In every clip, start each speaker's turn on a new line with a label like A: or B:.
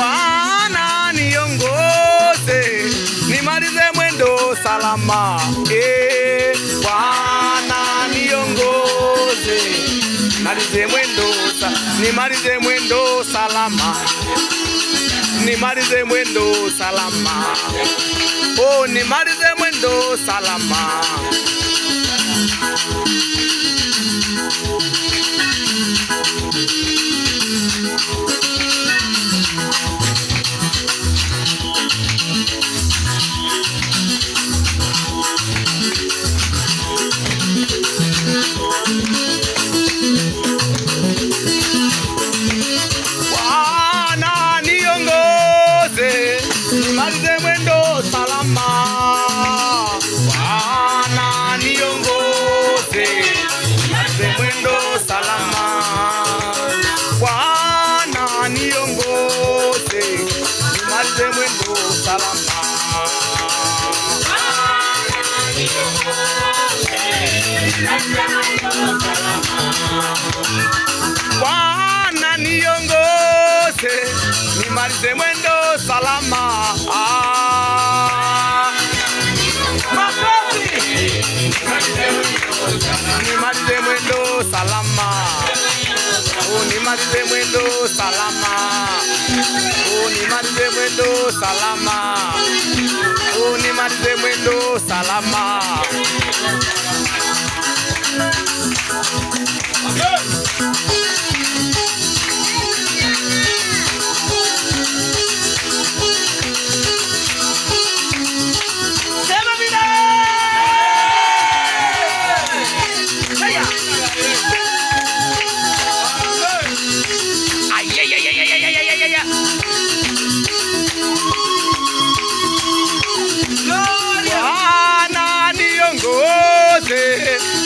A: Bwana niongoze, nimalize mwendo salama. Bwana niongoze, nimalize mwendo salama. Nimalize mwendo salama. Oh, nimalize mwendo salama. Bwana niongoze, nimalize mwendo salama. Bwana niongoze, nimalize mwendo salama. Bwana niongoze, nimalize mwendo salama. Bwana niongoze, nimalize mwendo salama. Makofi! Nimalize mwendo salama. Oh, nimalize mwendo salama. Oh, nimalize mwendo salama. Oh, nimalize mwendo salama. Bwana niongoze,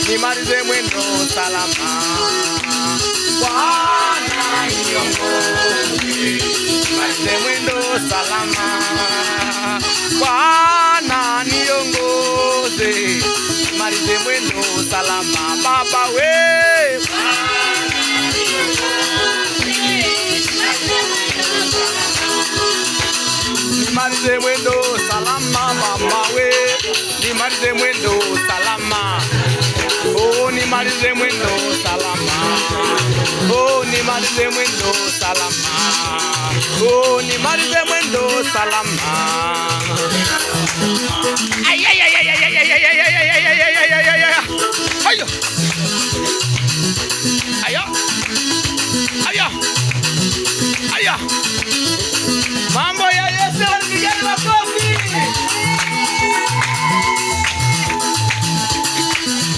A: nimalize mwendo salama. Bwana niongoze, nimalize mwendo salama. Bwana niongoze, nimalize mwendo salama. Baba we, nimalize mwendo salama. Mama we, nimalize mwendo salama. Oh, nimalize mwendo salama. Oh, nimalize mwendo salama. Oh, nimalize mwendo salama. Ay ay ay ay ay ay ay ay ay ay ay ay ay. Ayo. Ayo. Ayo. Ayo. Mambo ya Yesu, vijana makofi.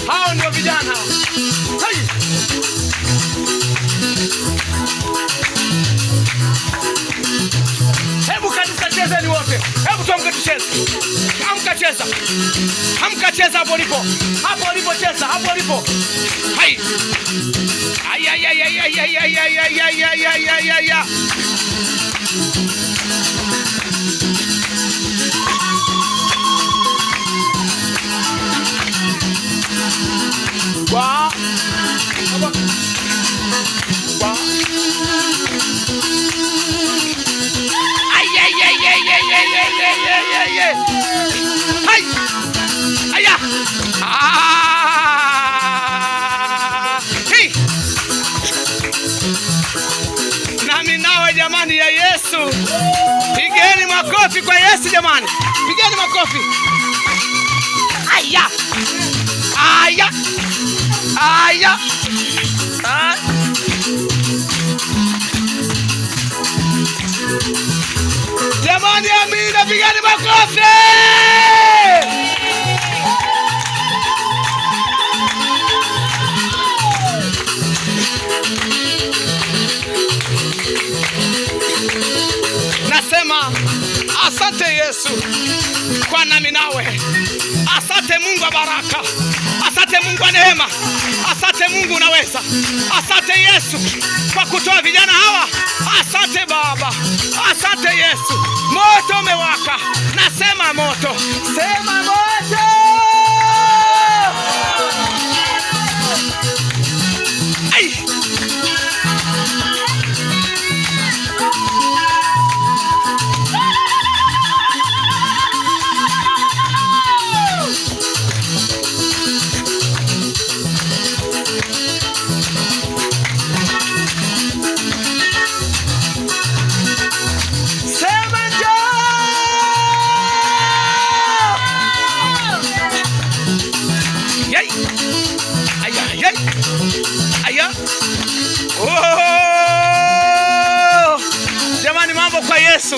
A: Hao ndio vijana. Hai. Hebu kanisa cheza ni wote. Hebu tuamke tucheze. Amka cheza. Amka cheza hapo ulipo. Hapo ulipo cheza, hapo ulipo. Hai. Ay ay ay ay ay ay ay ay ay ay ay ay ay. Wah, wah, ay ay ay ay ay ay ay ay ay ay, hay, aya, hey, nami nawe jamani ya Yesu, pigeni makofi kwa Yesu jamani, pigeni makofi, aya, aya. Aya. Jamani amina, pigani makofi. Nasema asante Yesu kwa nami nawe. Asante Mungu wa baraka. Asante Mungu wa neema. Asante Mungu unaweza. Asante Yesu kwa kutoa vijana hawa. Asante Baba. Asante Yesu. Moto umewaka. Nasema moto. Sema moto. Ai. Jamani, mambo kwa Yesu.